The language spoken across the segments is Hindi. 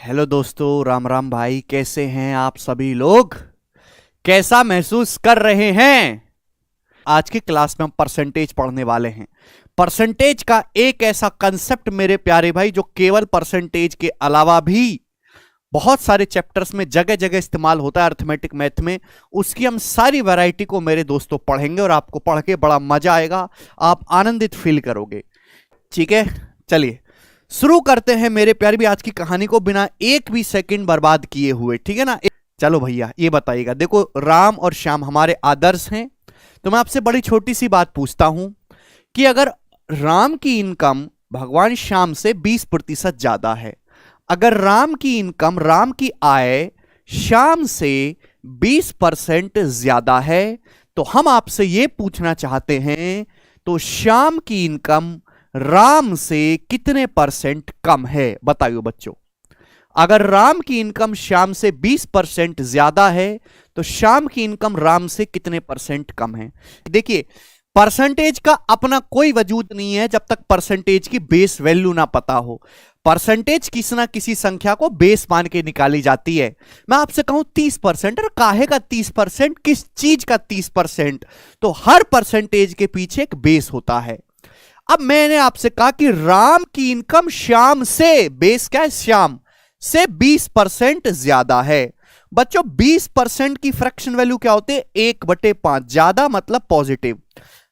हेलो दोस्तों, राम राम भाई। कैसे हैं आप सभी लोग? कैसा महसूस कर रहे हैं? आज की क्लास में हम परसेंटेज पढ़ने वाले हैं। परसेंटेज का एक ऐसा कंसेप्ट मेरे प्यारे भाई जो केवल परसेंटेज के अलावा भी बहुत सारे चैप्टर्स में जगह जगह इस्तेमाल होता है अर्थमेटिक मैथ में। उसकी हम सारी वैरायटी को मेरे दोस्तों पढ़ेंगे और आपको पढ़ के बड़ा मजा आएगा, आप आनंदित फील करोगे। ठीक है, चलिए शुरू करते हैं मेरे प्यारे भी आज की कहानी को बिना एक भी सेकंड बर्बाद किए हुए। ठीक है ना? चलो भैया ये बताइएगा, देखो राम और श्याम हमारे आदर्श हैं, तो मैं आपसे बड़ी छोटी सी बात पूछता हूं कि अगर राम की इनकम भगवान श्याम से 20% ज्यादा है, अगर राम की इनकम, राम की आय श्याम से 20% ज्यादा है, तो हम आपसे यह पूछना चाहते हैं तो श्याम की इनकम राम से कितने परसेंट कम है? बताइए बच्चों। अगर राम की इनकम श्याम से 20% ज्यादा है तो श्याम की इनकम राम से कितने परसेंट कम है? देखिए, परसेंटेज का अपना कोई वजूद नहीं है जब तक परसेंटेज की बेस वैल्यू ना पता हो। परसेंटेज किसी ना किसी संख्या को बेस मान के निकाली जाती है। मैं आपसे कहूं 30%, और काहे का 30%, किस चीज का 30%? तो हर परसेंटेज के पीछे एक बेस होता है। अब मैंने आपसे कहा कि राम की इनकम श्याम से, बेस क्या है? श्याम से 20% ज्यादा है। बच्चों 20% की फ्रैक्शन वैल्यू क्या होती है? 1/5। ज्यादा मतलब पॉजिटिव।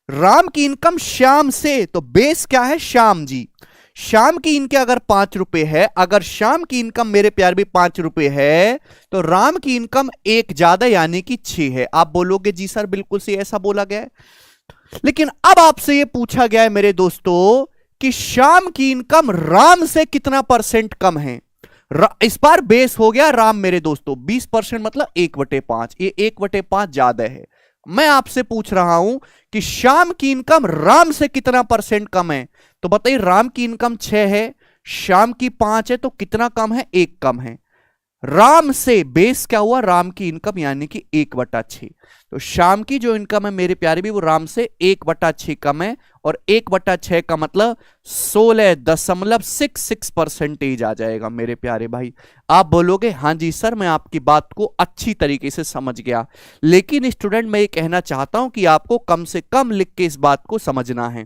राम की इनकम श्याम से, तो बेस क्या है? श्याम जी। श्याम की इनके अगर 5 रुपए है, अगर श्याम की इनकम मेरे प्यार भी 5 रुपए है, तो राम की इनकम 1 ज्यादा यानी कि 6 है। आप बोलोगे जी सर बिल्कुल सही, ऐसा बोला गया है। लेकिन अब आपसे यह पूछा गया है मेरे दोस्तों कि श्याम की इनकम राम से कितना परसेंट कम है? इस बार बेस हो गया राम मेरे दोस्तों 20%, मतलब 1/5। ये 1/5 ज्यादा है। मैं आपसे पूछ रहा हूं कि श्याम की इनकम राम से कितना परसेंट कम है? तो बताइए, राम की इनकम 6 है, श्याम की 5 है, तो कितना कम है? 1 कम है। राम से बेस क्या हुआ? राम की इनकम यानी कि 1/6। तो श्याम की जो इनकम है मेरे प्यारे भी वो राम से 1/6 कम है, और 1/6 का मतलब 16.66% आ जाएगा मेरे प्यारे भाई। आप बोलोगे हाँ जी सर, मैं आपकी बात को अच्छी तरीके से समझ गया। लेकिन स्टूडेंट, मैं ये कहना चाहता हूं कि आपको कम से कम लिख के इस बात को समझना है।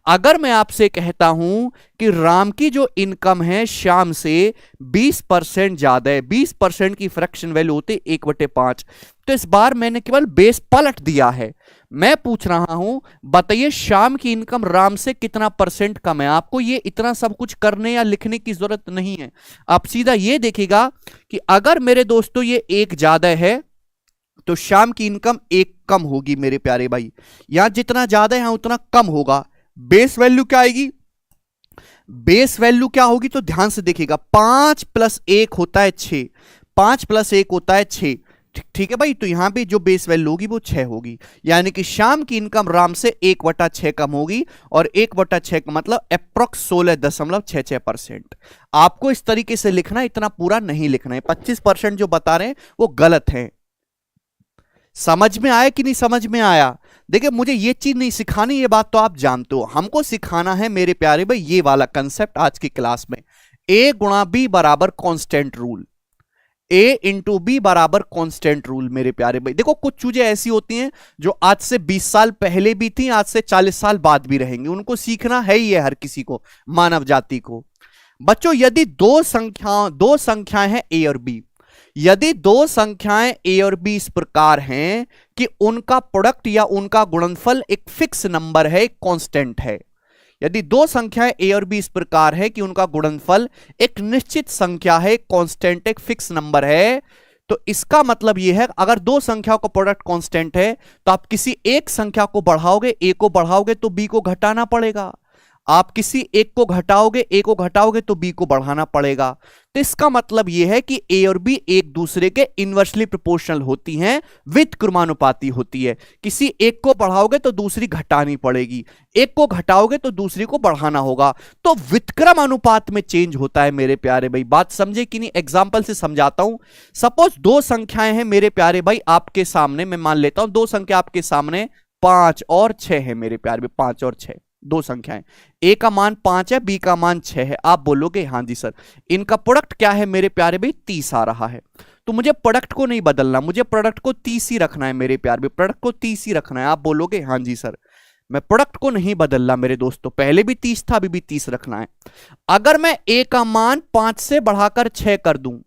अगर मैं आपसे कहता हूं कि राम की जो इनकम है श्याम से 20% ज्यादा है, 20% की फ्रैक्शन वैल्यू होती है 1/5, तो इस बार मैंने केवल बेस पलट दिया है। मैं पूछ रहा हूं, बताइए श्याम की इनकम राम से कितना परसेंट कम है? आपको ये इतना सब कुछ करने या लिखने की जरूरत नहीं है। आप सीधा ये देखिएगा कि अगर मेरे दोस्तों ये 1 ज्यादा है तो श्याम की इनकम 1 कम होगी मेरे प्यारे भाई। यहां जितना ज्यादा है यहां उतना कम होगा। बेस वैल्यू क्या आएगी? बेस वैल्यू क्या होगी? तो ध्यान से देखिएगा, 5 + 1 होता है 6, 5 + 1 होता है 6। ठीक है भाई, तो यहां पे जो बेस वैल्यू होगी वो 6 होगी, यानी कि श्याम की इनकम राम से 1/6 कम होगी, और 1/6 का मतलब अप्रोक्स 16.66%। आपको इस तरीके से लिखना है, इतना पूरा नहीं लिखना है। 25% जो बता रहे हैं वो गलत है। समझ में आया कि नहीं समझ में आया? देखिए, मुझे ये चीज नहीं सिखानी, ये बात तो आप जानते हो। हमको सिखाना है मेरे प्यारे भाई ये वाला कंसेप्ट आज की क्लास में, A × B बराबर कांस्टेंट रूल। A × B बराबर कांस्टेंट रूल मेरे प्यारे भाई। देखो, कुछ चीजें ऐसी होती हैं जो आज से 20 साल पहले भी थी, आज से 40 साल बाद भी रहेंगी। उनको सीखना है ही है हर किसी को, मानव जाति को। बच्चों, यदि दो संख्याएं हैं A और B, यदि दो संख्याएं A और B इस प्रकार हैं कि उनका प्रोडक्ट या उनका गुणनफल एक फिक्स नंबर है, एक कांस्टेंट है। यदि दो संख्याएं A और B इस प्रकार है कि उनका गुणनफल एक निश्चित संख्या है, एक कांस्टेंट, एक फिक्स नंबर है, तो इसका मतलब यह है अगर दो संख्याओं का प्रोडक्ट कांस्टेंट है तो आप किसी एक संख्या को बढ़ाओगे, A को बढ़ाओगे तो B को घटाना पड़ेगा। आप किसी एक को घटाओगे, A को घटाओगे तो B को बढ़ाना पड़ेगा। तो इसका मतलब यह है कि A और B एक दूसरे के इनवर्सली प्रोपोर्शनल होती हैं, व्युत्क्रमानुपाती होती है। किसी एक को बढ़ाओगे तो दूसरी घटानी पड़ेगी, एक को घटाओगे तो दूसरी को बढ़ाना होगा। तो व्युत्क्रम अनुपात में चेंज होता है मेरे प्यारे भाई। बात समझे कि नहीं? एग्जाम्पल से समझाता हूं। सपोज दो संख्याएं हैं मेरे प्यारे भाई आपके सामने, मैं मान लेता हूं दो संख्या आपके सामने 5 और 6 है मेरे प्यारे भाई, 5 और 6। दो संख्याएं, ए का मान 5 है, बी का मान 6 है। आप बोलोगे हाँ जी सर, इनका प्रोडक्ट क्या है मेरे प्यारे भाई, 30 आ रहा है। तो मुझे प्रोडक्ट को नहीं बदलना, मुझे प्रोडक्ट को 30 ही रखना है मेरे प्यारे भाई, प्रोडक्ट को 30 ही रखना है। आप बोलोगे हाँ जी सर, मैं प्रोडक्ट को नहीं बदलना मेरे दोस्तों, पहले भी 30 था, अभी भी 30 रखना है। अगर मैं ए का मान 5 से बढ़ाकर 6 कर दूं,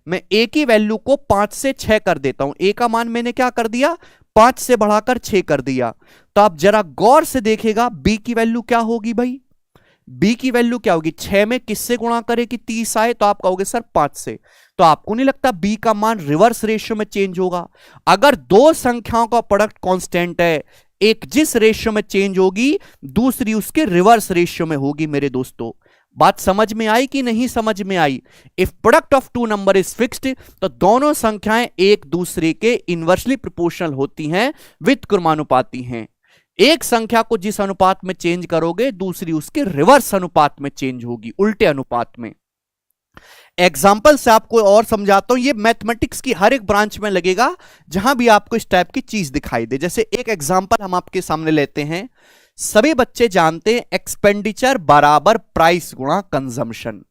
मैं ए की वैल्यू को 5 से 6 कर देता हूं, ए का मान मैंने क्या कर दिया, 5 से बढ़ाकर 6 कर दिया। तो आप जरा गौर से देखेगा बी की वैल्यू क्या होगी भाई, बी की वैल्यू क्या होगी, 6 में किससे गुणा करे कि 30 आए, तो आप कहोगे सर 5 से। तो आपको नहीं लगता बी का मान रिवर्स रेशियो में चेंज होगा? अगर दो संख्याओं का प्रोडक्ट कांस्टेंट है, एक जिस रेशियो में चेंज होगी, दूसरी उसके रिवर्स रेशियो में होगी मेरे दोस्तों। बात समझ में आई कि नहीं समझ में आई? If product of two number is fixed, तो दोनों संख्याएं एक दूसरे के इनवर्सली प्रोपोर्शनल होती हैं, व्युत्क्रमानुपाती हैं। एक संख्या को जिस अनुपात में चेंज करोगे, दूसरी उसके रिवर्स अनुपात में चेंज होगी, उल्टे अनुपात में। एग्जाम्पल से आपको और समझाता हूं, ये मैथमेटिक्स की हर एक ब्रांच में लगेगा जहां भी आपको इस टाइप की चीज दिखाई दे। जैसे एक एग्जाम्पल हम आपके सामने लेते हैं, सभी बच्चे जानते हैं एक्सपेंडिचर बराबर प्राइस गुणा कंजम्पशन।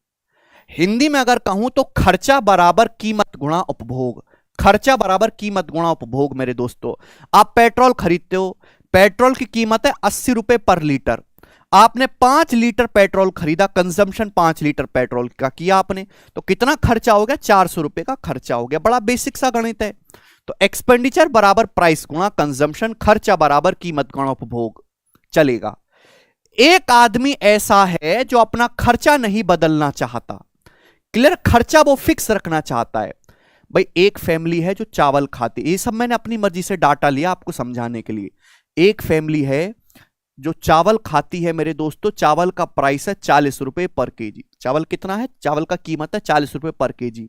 हिंदी में अगर कहूं तो खर्चा बराबर कीमत गुणा उपभोग, खर्चा बराबर कीमत गुणा उपभोग। मेरे दोस्तों, आप पेट्रोल खरीदते हो, पेट्रोल की कीमत है 80 रुपए पर लीटर, आपने 5 लीटर पेट्रोल खरीदा, कंजम्पशन 5 लीटर पेट्रोल का किया आपने, तो कितना खर्चा हो गया, 400 रुपए का खर्चा हो गया। बड़ा बेसिक सा गणित है। तो एक्सपेंडिचर बराबर प्राइस गुणा कंजम्पशन, खर्चा बराबर कीमत गुणा उपभोग चलेगा। एक आदमी ऐसा है जो अपना खर्चा नहीं बदलना चाहता, क्लियर, खर्चा वो फिक्स रखना चाहता है। भाई एक फैमिली है जो चावल खाती, ये सब मैंने अपनी मर्जी से डाटा लिया आपको समझाने के लिए। एक फैमिली है जो चावल खाती है मेरे दोस्तों, चावल का प्राइस है 40 रुपए पर केजी। चावल कितना है, चावल का कीमत है 40 रुपए पर केजी।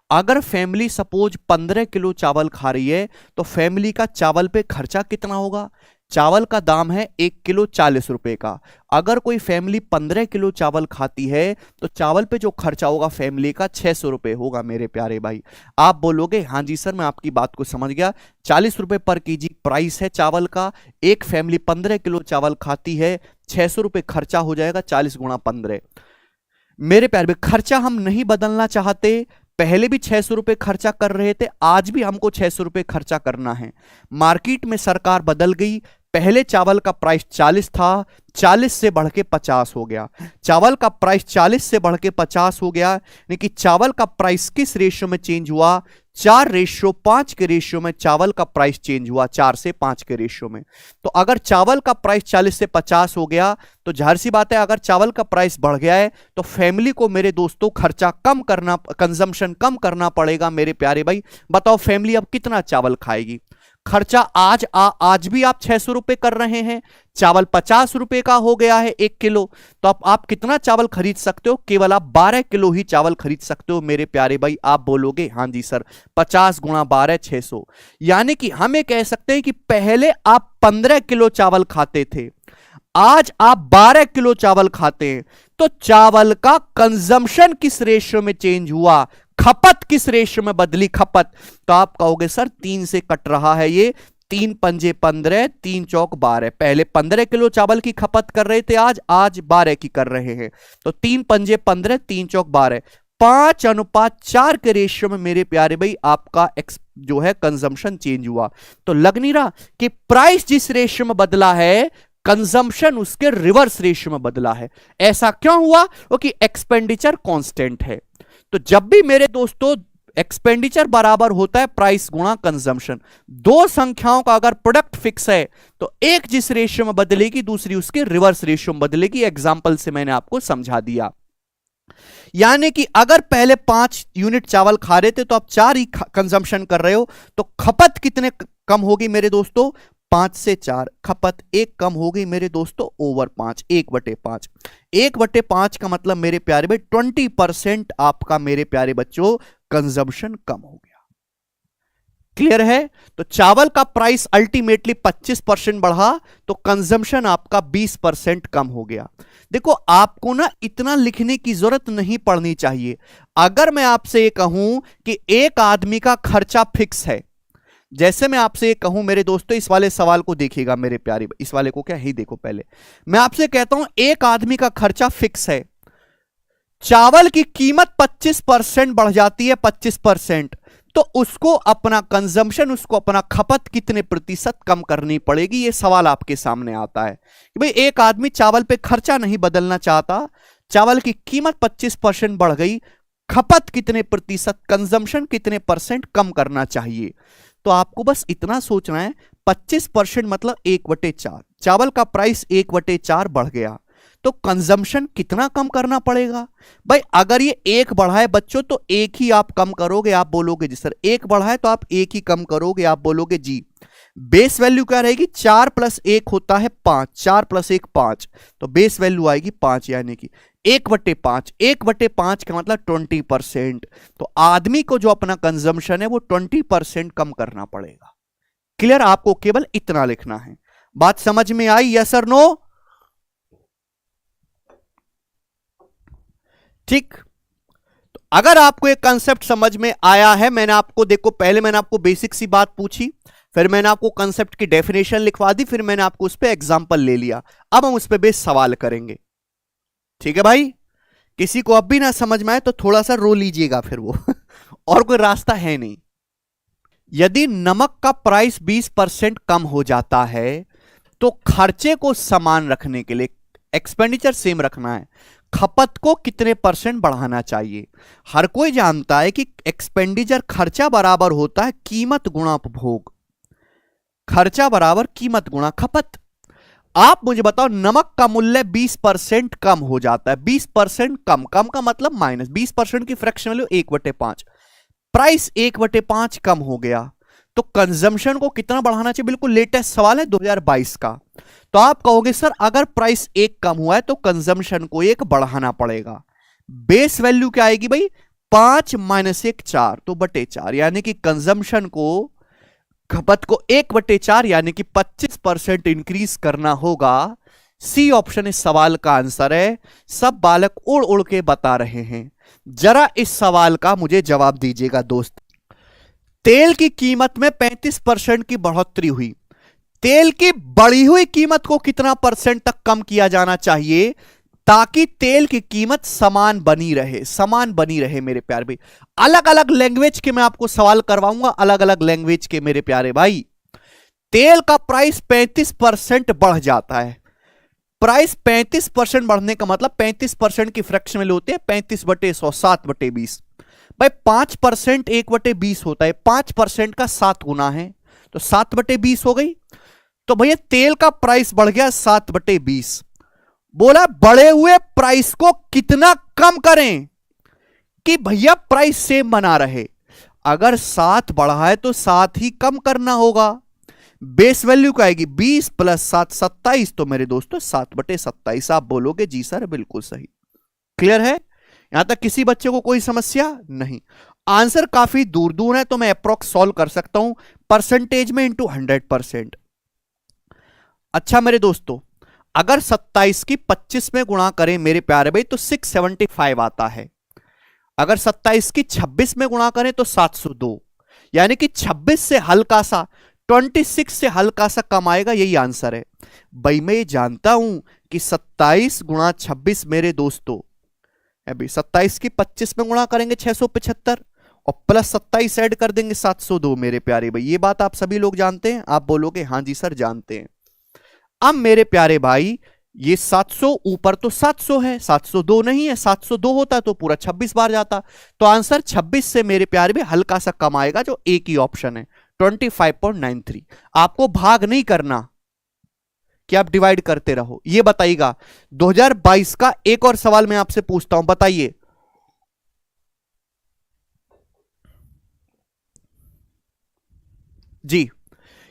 अगर फैमिली सपोज 15 किलो चावल खा रही है, तो फैमिली का चावल पे खर्चा कितना होगा, चावल का दाम है 1 किलो 40 रुपए का। अगर कोई फैमिली 15 किलो चावल खाती है, तो चावल पे जो खर्चा होगा फैमिली का 600 रुपए होगा मेरे प्यारे भाई। आप बोलोगे हाँ जी सर, मैं आपकी बात को समझ गया, 40 रुपए पर केजी प्राइस है चावल का, एक फैमिली 15 किलो चावल खाती है, 600 रुपए खर्चा हो जाएगा, 40 गुणा 15। मेरे प्यारे भाई, खर्चा हम नहीं बदलना चाहते, पहले भी 600 रुपए खर्चा कर रहे थे, आज भी हमको 600 रुपए खर्चा करना है। मार्केट में सरकार बदल गई, पहले चावल का प्राइस 40 था, 40 से बढ़ के 50 हो गया। चावल का प्राइस 40 से बढ़ के 50 हो गया, यानी कि चावल का प्राइस किस रेशियो में चेंज हुआ, 4:5 के रेशियो में चावल का प्राइस चेंज हुआ, 4 से 5 के रेशियो में। तो अगर चावल का प्राइस 40 से 50 हो गया, तो जाहिर सी बात है अगर चावल का प्राइस बढ़ गया है, तो फैमिली को मेरे दोस्तों खर्चा कम करना, कंजम्पशन कम करना पड़ेगा मेरे प्यारे भाई। बताओ फैमिली अब कितना चावल खाएगी? खर्चा आज भी आप 600 रुपए कर रहे हैं, चावल 50 रुपए का हो गया है 1 किलो, तो आप कितना चावल खरीद सकते हो? केवल आप 12 किलो ही चावल खरीद सकते हो मेरे प्यारे भाई। आप बोलोगे हाँ जी सर, 50 गुणा 12 600, यानी कि हम ये कह सकते हैं कि पहले आप 15 किलो चावल खाते थे, आज आप 12 किलो चावल खाते हैं। तो चावल का कंजम्पशन किस रेशियो में चेंज हुआ, खपत किस रेशियो में बदली, खपत? तो आप कहोगे सर 3 से कट रहा है ये, 3 पंजे 15, 3 चौक 12। पहले 15 किलो चावल की खपत कर रहे थे, आज 12 की कर रहे हैं। तो 3 पंजे 15, 3 चौक 12, 5:4 के रेशियो में मेरे प्यारे भाई आपका जो है कंजम्पशन चेंज हुआ। तो लग नहीं रहा कि प्राइस जिस रेशियो में बदला है, कंजम्पशन उसके रिवर्स रेशियो में बदला है। ऐसा क्यों हुआ? क्योंकि एक्सपेंडिचर कांस्टेंट है। तो जब भी मेरे दोस्तों एक्सपेंडिचर बराबर होता है प्राइस गुणा कंजम्पशन, दो संख्याओं का अगर प्रोडक्ट फिक्स है, तो एक जिस रेशियो में बदलेगी, दूसरी उसके रिवर्स रेशियो में बदलेगी। एग्जांपल से मैंने आपको समझा दिया। यानी कि अगर पहले 5 यूनिट चावल खा रहे थे, तो आप 4 ही कंजम्पशन कर रहे हो, तो खपत कितने कम होगी मेरे दोस्तों? 5 से 4, खपत 1 कम हो गई मेरे दोस्तों, ओवर 5, 1/5। 1/5 का मतलब मेरे प्यारे भाई 20% आपका मेरे प्यारे बच्चों कंजम्पशन कम हो गया। क्लियर है? तो चावल का प्राइस अल्टीमेटली 25% बढ़ा, तो कंजम्पशन आपका 20% कम हो गया। देखो आपको ना इतना लिखने की जरूरत नहीं पड़नी चाहिए। अगर मैं आपसे ये कहूं कि एक आदमी का खर्चा फिक्स है, जैसे मैं आपसे कहूं मेरे दोस्तों, इस वाले सवाल को देखिएगा मेरे प्यारे, इस वाले को क्या ही देखो पहले। मैं आपसे कहता हूं एक आदमी का खर्चा फिक्स है, चावल की कीमत 25% बढ़ जाती है, 25%, तो उसको अपना कंजम्पशन, उसको अपना खपत कितने प्रतिशत कम करनी पड़ेगी, ये सवाल आपके सामने आता है कि भाई एक आदमी चावल पे खर्चा नहीं बदलना चाहता, चावल की कीमत 25% बढ़ गई, खपत कितने प्रतिशत, कंजम्पशन कितने परसेंट कम करना चाहिए। तो आपको बस इतना सोचना है, 25% मतलब 1/4, चावल का प्राइस 1/4 बढ़ गया तो कंजम्पशन कितना कम करना पड़ेगा। भाई अगर ये 1 बढ़ा है बच्चों तो 1 ही आप कम करोगे, आप बोलोगे जी सर 1 बढ़ा है तो आप 1 ही कम करोगे, आप बोलोगे जी। बेस वैल्यू क्या रहेगी, 4 + 1 होता है 5, 4 + 1 5, तो बेस वैल्यू आएगी 5, यानी कि 1/5, 1/5 का मतलब 20%। तो आदमी को जो अपना कंजम्पशन है वो 20% कम करना पड़ेगा। क्लियर, आपको केवल इतना लिखना है। बात समझ में आई, यस और नो? ठीक, तो अगर आपको एक कंसेप्ट समझ में आया है, मैंने आपको देखो पहले मैंने आपको बेसिक सी बात पूछी, फिर मैंने आपको कंसेप्ट की डेफिनेशन लिखवा दी, फिर मैंने आपको उस पर एग्जाम्पल ले लिया, अब हम उस पर बेस सवाल करेंगे। ठीक है भाई, किसी को अब भी ना समझ में आए तो थोड़ा सा रो लीजिएगा फिर वो और कोई रास्ता है नहीं। यदि नमक का प्राइस 20% कम हो जाता है तो खर्चे को समान रखने के लिए, एक्सपेंडिचर सेम रखना है, खपत को कितने % बढ़ाना चाहिए। हर कोई जानता है कि एक्सपेंडिचर खर्चा बराबर होता है कीमत गुणा उपभोग, खर्चा बराबर कीमत गुणा खपत। आप मुझे बताओ नमक का मूल्य 20% कम हो जाता है, 20% कम, कम का मतलब माइनस, 20% की फ्रैक्शन वैल्यू 1/5, प्राइस 1/5 कम हो गया तो कंजम्पशन को कितना बढ़ाना चाहिए। बिल्कुल लेटेस्ट सवाल है 2022 का। तो आप कहोगे सर अगर प्राइस 1 कम हुआ है तो कंजम्पशन को 1 बढ़ाना पड़ेगा। बेस वैल्यू क्या आएगी भाई, 5 - 1 4, तो /4, यानी कि कंजम्पशन को, खपत को 1/4 यानी कि 25% इंक्रीज करना होगा। सी ऑप्शन इस सवाल का आंसर है। सब बालक उड़ उड़ के बता रहे हैं, जरा इस सवाल का मुझे जवाब दीजिएगा दोस्त। तेल की कीमत में 35% की बढ़ोतरी हुई, तेल की बढ़ी हुई कीमत को कितना % तक कम किया जाना चाहिए ताकि तेल की कीमत समान बनी रहे, समान बनी रहे मेरे प्यारे भाई। अलग अलग लैंग्वेज के मैं आपको सवाल करवाऊंगा, अलग अलग लैंग्वेज के मेरे प्यारे भाई। तेल का प्राइस 35% बढ़ जाता है, प्राइस 35% बढ़ने का मतलब 35% की फ्रैक्शन वैल्यू होती है 35/100, 7/20। भाई 5% 1/20 होता है, 5% का 7 गुना है तो 7/20 हो गई। तो भैया तेल का प्राइस बढ़ गया 7/20, बोला बढ़े हुए प्राइस को कितना कम करें कि भैया प्राइस सेम बना रहे। अगर 7 बढ़ा है तो 7 ही कम करना होगा। बेस वैल्यू क्या आएगी, 20 + 7 27, तो मेरे दोस्तों 7/27। आप बोलोगे जी सर बिल्कुल सही। क्लियर है, यहां तक किसी बच्चे को कोई समस्या नहीं। आंसर काफी दूर दूर है तो मैं अप्रोक्स सॉल्व कर सकता हूं परसेंटेज में इंटू 100%। अच्छा मेरे दोस्तों, अगर 27 की 25 में गुणा करें मेरे प्यारे भाई तो 675 आता है। अगर 27 की 26 में गुणा करें तो 702, यानी कि 26 से हल्का सा, 26 से हल्का सा कम आएगा, यही आंसर है। भाई मैं ये जानता हूं कि 27 × 26 मेरे दोस्तों, अभी 27 की 25 में गुणा करेंगे 675 और प्लस 27 ऐड कर देंगे 702 मेरे प्यारे भाई। ये बात आप सभी लोग जानते हैं, आप बोलोगे हां जी सर जानते हैं। अब मेरे प्यारे भाई ये 700 ऊपर तो 700 है, 702 नहीं है, 702 होता तो पूरा 26 बार जाता। तो आंसर 26 से मेरे प्यारे भाई हल्का सा कम आएगा, जो एक ही ऑप्शन है 25.93। आपको भाग नहीं करना कि आप डिवाइड करते रहो। ये बताइएगा 2022 का एक और सवाल मैं आपसे पूछता हूं, बताइए जी,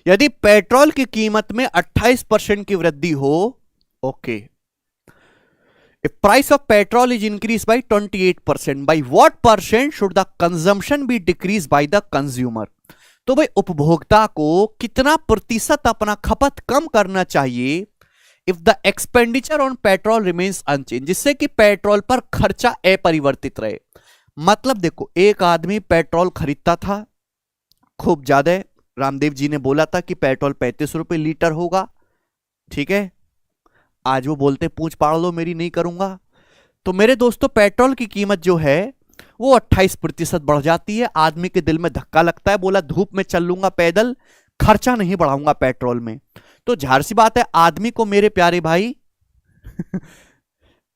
यदि पेट्रोल की कीमत में 28% की वृद्धि हो, okay, if price of petrol is increased by 28%, by what % should the consumption be decreased by the consumer? तो भाई उपभोक्ता को कितना प्रतिशत अपना खपत कम करना चाहिए if the expenditure on petrol remains unchanged, जिससे कि पेट्रोल पर खर्चा अपरिवर्तित रहे। मतलब देखो एक आदमी पेट्रोल खरीदता था खूब ज्यादा, रामदेव जी ने बोला था कि पेट्रोल 35 रुपए लीटर होगा, ठीक है। आज वो बोलते पूछ पाड़ लो मेरी, नहीं करूंगा। तो मेरे दोस्तों पेट्रोल की कीमत जो है वो 28% बढ़ जाती है। आदमी के दिल में धक्का लगता है, बोला धूप में चल लूंगा पैदल, खर्चा नहीं बढ़ाऊंगा पेट्रोल में। तो जाहिर सी बात है आदमी को मेरे प्यारे भाई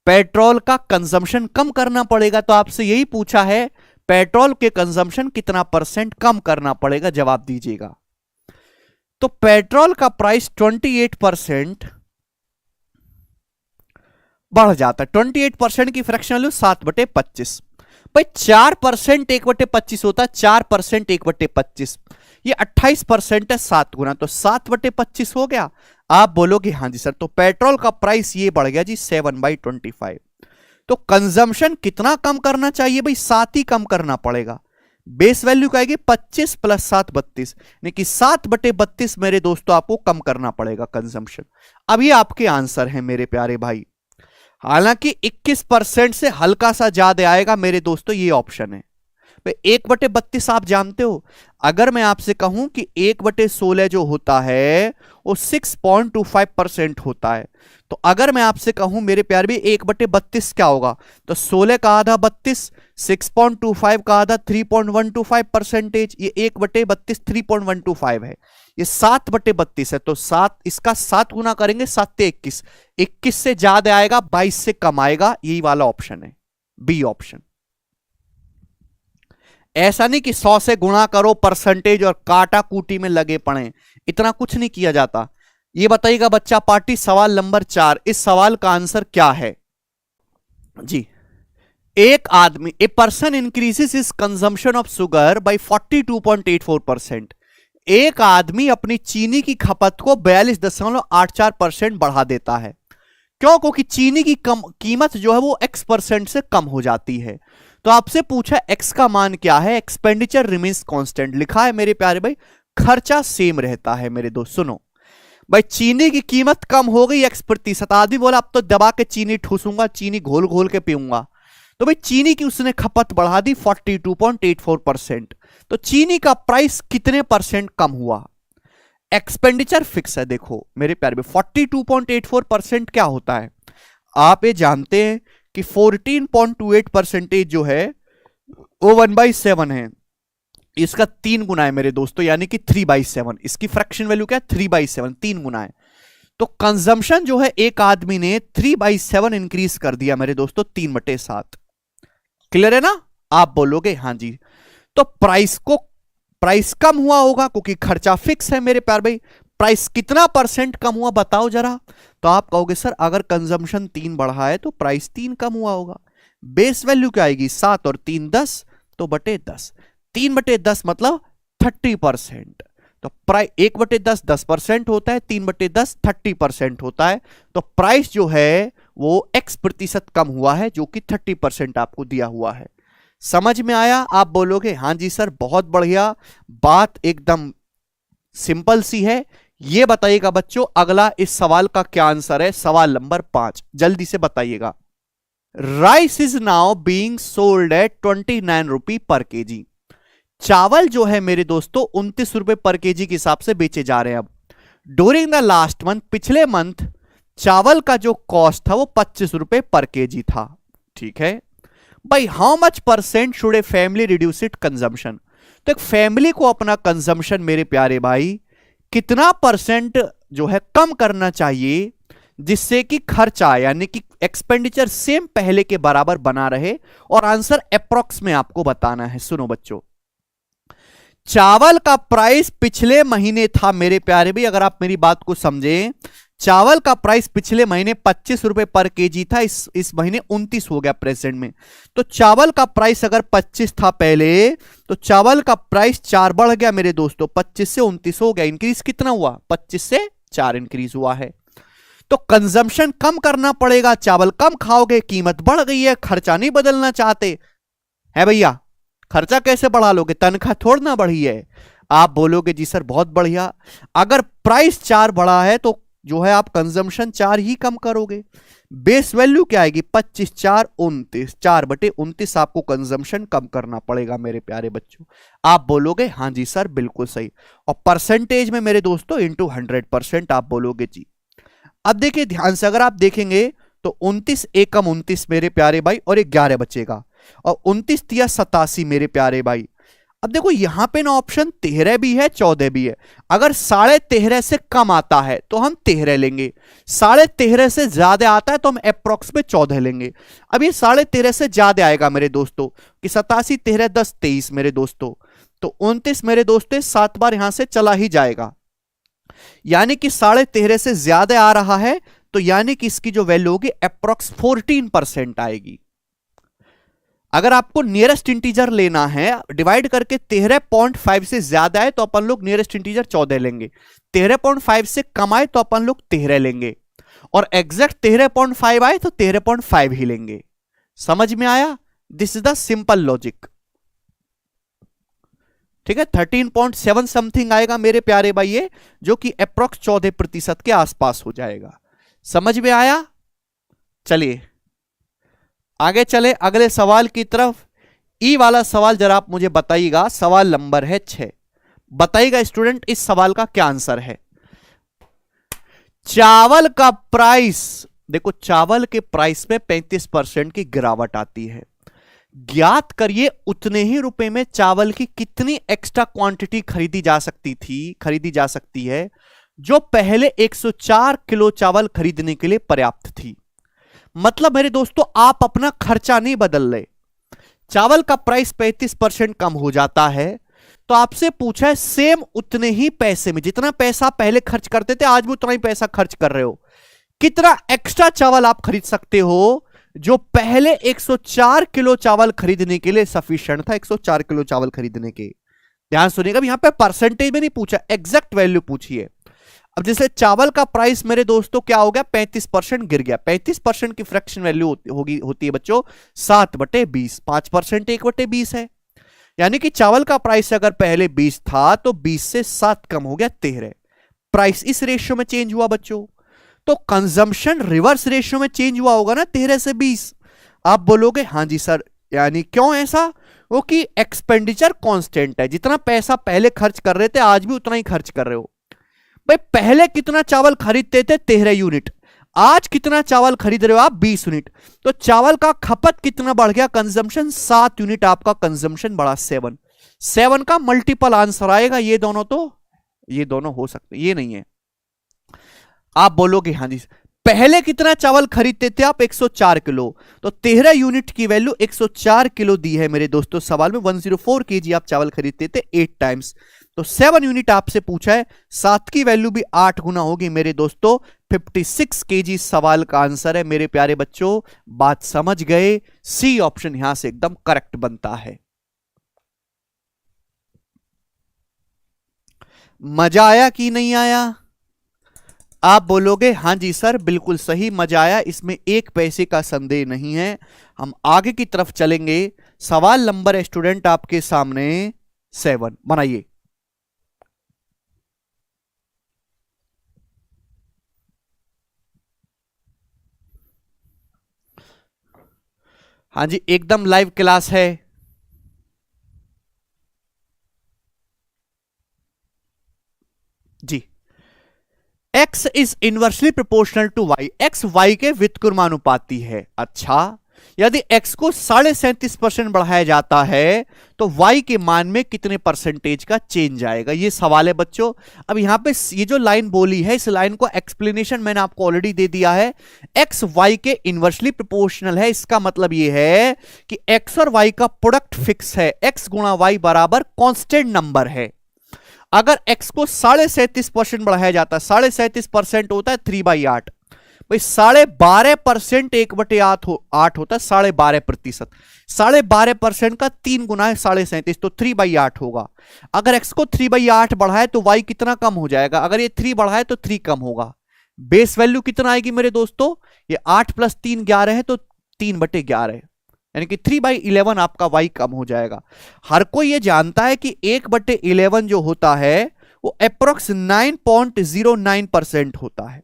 पेट्रोल का कंजम्पशन कम करना पड़ेगा। तो आपसे यही पूछा है पेट्रोल के कंजम्पशन कितना % कम करना पड़ेगा, जवाब दीजिएगा। तो पेट्रोल का प्राइस 28% बढ़ जाता है। 28% की फ्रैक्शन वैल्यू 7/25। भाई 4% 1/25 होता है, 4% 1/25, ये 28% है 7 गुना, तो 7/25 हो गया। आप बोलोगे हाँ जी सर, तो पेट्रोल का प्राइस ये बढ़ गया जी 7/25। तो कंजम्पशन कितना कम करना चाहिए भाई, 7 ही कम करना पड़ेगा। बेस वैल्यू क्या आएगी 25 + 7 32, यानी कि 7/32 मेरे दोस्तों आपको कम करना पड़ेगा कंजम्पशन। अब ये आपके आंसर है मेरे प्यारे भाई। हालांकि 21% से हल्का सा ज्यादा आएगा मेरे दोस्तों, ये ऑप्शन है। 1/32 आप जानते हो, अगर मैं आपसे कहूं कि 1/16 जो होता है वो 6.25% होता है, तो अगर मैं आपसे कहूं मेरे प्यार भी 1/32 क्या होगा, तो 16 का आधा 32, 6.25 का आधा 3.125%, ये 1/32 3.125 है, ये 7/32 है। तो 7 इसका 7 गुना करेंगे, 7 से 21, 21 से ज्यादा आएगा, 22 से कम आएगा, यही वाला ऑप्शन है, बी ऑप्शन। ऐसा नहीं कि 100 से गुणा करो परसेंटेज और काटा कूटी में लगे पड़े, इतना कुछ नहीं किया जाता। ये बताइएगा बच्चा पार्टी, सवाल नंबर 4, इस सवाल का आंसर क्या है जी। एक आदमी, a person increases his consumption of sugar bye 42.84%। एक आदमी अपनी चीनी की खपत को 42.84% बढ़ा देता है। क्यों? क्योंकि चीनी की कीमत जो है वो X% से कम हो जाती है। तो आपसे पूछा X का मान क्या है, एक्सपेंडिचर रिमेन्स कांस्टेंट लिखा है मेरे प्यारे भाई, खर्चा सेम रहता है मेरे दोस्त। सुनो भाई, चीनी की कीमत कम हो गई X%, आदमी बोला अब तो दबा के चीनी ठूसूंगा, चीनी घोल घोल के पीऊंगा, तो भाई चीनी की उसने खपत बढ़ा दी 42.84%। तो चीनी का प्राइस कितने % कम हुआ? एक्सपेंडिचर फिक्स है। देखो मेरे प्यारे भाई 42.84% क्या होता है, आप ये जानते हैं कि 14.28% जो है वो 1/7 है, इसका 3 गुना है मेरे दोस्तों, यानी कि 3/7। इसकी फ्रैक्शन वैल्यू क्या है 3/7, 3 गुना है। तो कंजम्पशन जो है एक आदमी ने 3/7 इंक्रीज कर दिया मेरे दोस्तों, 3/7। क्लियर है ना? आप बोलोगे हाँ जी। तो प्राइस कम हुआ होगा क्योंकि खर्चा फिक्स है मेरे प्यार भाई। प्राइस कितना % कम हुआ बताओ जरा। तो आप कहोगे सर अगर कंजम्पशन 3 बढ़ा है तो प्राइस 3 कम हुआ होगा। बेस वैल्यू क्या आएगी 7 और 3 10, तो बटे 10, 3/10 मतलब 30%। तो प्राइस 1/10 10% होता है, 3/10 30% होता है। तो प्राइस जो है वो X% कम हुआ है, जो कि 30% आपको दिया हुआ है। समझ में आया? आप बोलोगे हाँ जी सर बहुत बढ़िया, बात एकदम सिंपल सी है। ये बताइएगा बच्चों अगला इस सवाल का क्या आंसर है, सवाल नंबर 5, जल्दी से बताइएगा। Rice is now being sold at 29 रुपी पर केजी। चावल जो है मेरे दोस्तों 29 रुपए पर केजी के हिसाब से बेचे जा रहे हैं। अब ड्यूरिंग द लास्ट मंथ, पिछले मंथ चावल का जो कॉस्ट था वो 25 रुपए पर केजी था, ठीक है भाई। How much % should a family reduce it consumption. तो एक फैमिली को अपना कंजम्पशन मेरे प्यारे भाई कितना % जो है कम करना चाहिए जिससे कि खर्चा यानी कि एक्सपेंडिचर सेम पहले के बराबर बना रहे, और आंसर अप्रॉक्स में आपको बताना है। सुनो बच्चों, चावल का प्राइस पिछले महीने था मेरे प्यारे भाई, अगर आप मेरी बात को समझें, चावल का प्राइस पिछले महीने 25 रुपए पर केजी था, इस महीने 29 हो गया प्रेजेंट में। तो चावल का प्राइस अगर 25 था पहले, तो चावल का प्राइस 4 बढ़ गया मेरे दोस्तों, 25 से 29 हो गया। इंक्रीज कितना हुआ? 25 से 4 इंक्रीज हुआ है। तो कंजम्पशन कम करना पड़ेगा, चावल कम खाओगे, कीमत बढ़ गई है, खर्चा नहीं बदलना चाहते है भैया, खर्चा कैसे बढ़ा लोगे, तनख्वाह थोड़ा ना बढ़ी है। आप बोलोगे जी सर बहुत बढ़िया, अगर प्राइस 4 बढ़ा है तो जो है आप कंजम्पशन 4 ही कम करोगे। बेस वैल्यू क्या आएगी 25 4 29, 4/29 आपको कंजम्पशन कम करना पड़ेगा मेरे प्यारे बच्चों। आप बोलोगे हाँ जी सर बिल्कुल सही, और परसेंटेज में मेरे दोस्तों इंटू 100% आप बोलोगे जी। अब देखिए ध्यान से, अगर आप देखेंगे तो 29 एकम 29 मेरे प्यारे भाई, और 11 बचेगा, और 29 तिया 87 मेरे प्यारे भाई। अब देखो यहां पे ना ऑप्शन 13 भी है 14 भी है। अगर 13.5 से कम आता है तो हम 13 लेंगे, 13.5 से ज्यादा आता है तो हम अप्रोक्स में 14 लेंगे। अब ये 13.5 से ज्यादा आएगा मेरे दोस्तों कि 87 13 10 23 मेरे दोस्तों, तो 29 मेरे दोस्तों 7 बार यहां से चला ही जाएगा, यानी कि 13.5 से ज्यादा आ रहा है, तो यानी कि इसकी जो वैल्यू होगी अप्रोक्स 14% आएगी। अगर आपको नियरेस्ट इंटीजर लेना है डिवाइड करके 13.5 से ज्यादा है तो अपन लोग नियरेस्ट इंटीजर 14 लेंगे, 13.5 से कम आए तो अपन लोग 13 लेंगे, और एग्जैक्ट 13.5 आए तो 13.5 ही लेंगे। समझ में आया? This is the simple logic. ठीक है, 13.7 समथिंग आएगा मेरे प्यारे भाई ये, जो कि अप्रोक्स 14% के आसपास हो जाएगा। समझ में आया? चलिए आगे चले अगले सवाल की तरफ। ई वाला सवाल जरा आप मुझे बताइएगा, सवाल नंबर है 6। बताइएगा स्टूडेंट इस सवाल का क्या आंसर है। चावल का प्राइस, देखो चावल के प्राइस में 35% की गिरावट आती है। ज्ञात करिए उतने ही रुपए में चावल की कितनी एक्स्ट्रा क्वांटिटी खरीदी जा सकती है जो पहले 104 किलो चावल खरीदने के लिए पर्याप्त थी। मतलब मेरे दोस्तों आप अपना खर्चा नहीं बदल रहे, चावल का प्राइस 35% कम हो जाता है, तो आपसे पूछा है सेम उतने ही पैसे में, जितना पैसा पहले खर्च करते थे आज भी उतना ही पैसा खर्च कर रहे हो, कितना एक्स्ट्रा चावल आप खरीद सकते हो जो पहले 104 किलो चावल खरीदने के लिए सफिशिएंट था। 104 किलो चावल खरीदने के, ध्यान सुनिएगा, यहां पे परसेंटेज में नहीं पूछा, एग्जैक्ट वैल्यू पूछिए। अब जैसे चावल का प्राइस मेरे दोस्तों क्या हो गया 35% गिर गया, 35% की फ्रैक्शन वैल्यू होती है बच्चों 7/20, 5% 1/20 है, यानी कि चावल का प्राइस अगर पहले 20 था तो 20 से 7 कम हो गया 13। प्राइस इस रेशियो में चेंज हुआ बच्चों, तो कंजम्पशन रिवर्स रेशियो में चेंज हुआ होगा ना 13 से 20। आप बोलोगे हाँ जी सर, यानी क्यों ऐसा? वो कि एक्सपेंडिचर कांस्टेंट है, जितना पैसा पहले खर्च कर रहे थे आज भी उतना ही खर्च कर रहे हो। भाई पहले कितना चावल खरीदते थे 13 यूनिट, आज कितना चावल खरीद रहे हो आप 20 यूनिट, तो चावल का खपत कितना बढ़ गया, कंजम्पशन 7 यूनिट आपका कंजम्पशन बढ़ा 7 का मल्टीपल आंसर आएगा। ये दोनों हो सकते, ये नहीं है। आप बोलोगे हाँ जी पहले कितना चावल खरीदते थे आप 104 किलो, तो 13 यूनिट की वैल्यू 104 किलो दी है मेरे दोस्तों सवाल में, 104 केजी आप चावल खरीदते थे 8 टाइम्स, तो 7 यूनिट आपसे पूछा है, 7 की वैल्यू भी 8 गुना होगी मेरे दोस्तों, 56 केजी सवाल का आंसर है मेरे प्यारे बच्चों। बात समझ गए? सी ऑप्शन यहां से एकदम करेक्ट बनता है। मजा आया कि नहीं आया? आप बोलोगे हाँ जी सर बिल्कुल सही, मजा आया, इसमें 1 पैसे का संदेह नहीं है। हम आगे की तरफ चलेंगे। सवाल नंबर है स्टूडेंट आपके सामने 7, बनाइए। हाँ जी एकदम लाइव क्लास है। जी, x is inversely proportional to y, x y के व्युत्क्रमानुपाती है। अच्छा, यदि x को 37.5% बढ़ाया जाता है तो y के मान में कितने परसेंटेज का चेंज आएगा, ये सवाल है बच्चों। अब यहां पे ये जो लाइन बोली है इस लाइन को एक्सप्लेनेशन मैंने आपको ऑलरेडी दे दिया है। x y के इनवर्सली प्रोपोर्शनल है, इसका मतलब ये है कि x और y का प्रोडक्ट फिक्स है, x गुणा y बराबर कांस्टेंट नंबर है। अगर x को 37.5% बढ़ाया जाता है, 37.5% होता है 3/8, भाई 12.5% 1/8 होता है 12.5%, 12.5% का 3 गुना है 37.5, तो 3/8 होगा। अगर x को 3/8 बढ़ाए तो y कितना कम हो जाएगा, अगर ये 3 बढ़ाए तो 3 कम होगा। बेस वैल्यू कितना आएगी मेरे दोस्तों, ये 8 + 3 11 है, तो 3/11, यानी कि 3/11 आपका y कम हो जाएगा। हर कोई ये जानता है कि 1/11 जो होता है वो अप्रोक्स 9.09% होता है।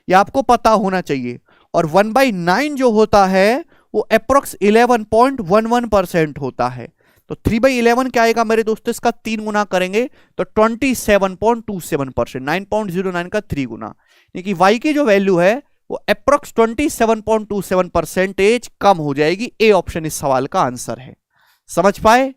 ये आपको पता होना चाहिए। और 1/9 जो होता है वो अप्रोक्स 11.11% होता है। तो 3/11 क्या आएगा मेरे दोस्तों, इसका 3 गुना करेंगे तो 27.27%, 9.09 का 3 गुना, यानी y की जो वैल्यू है वो अप्रोक्स 27.27% कम हो जाएगी। ए ऑप्शन इस सवाल का आंसर है। समझ पाए?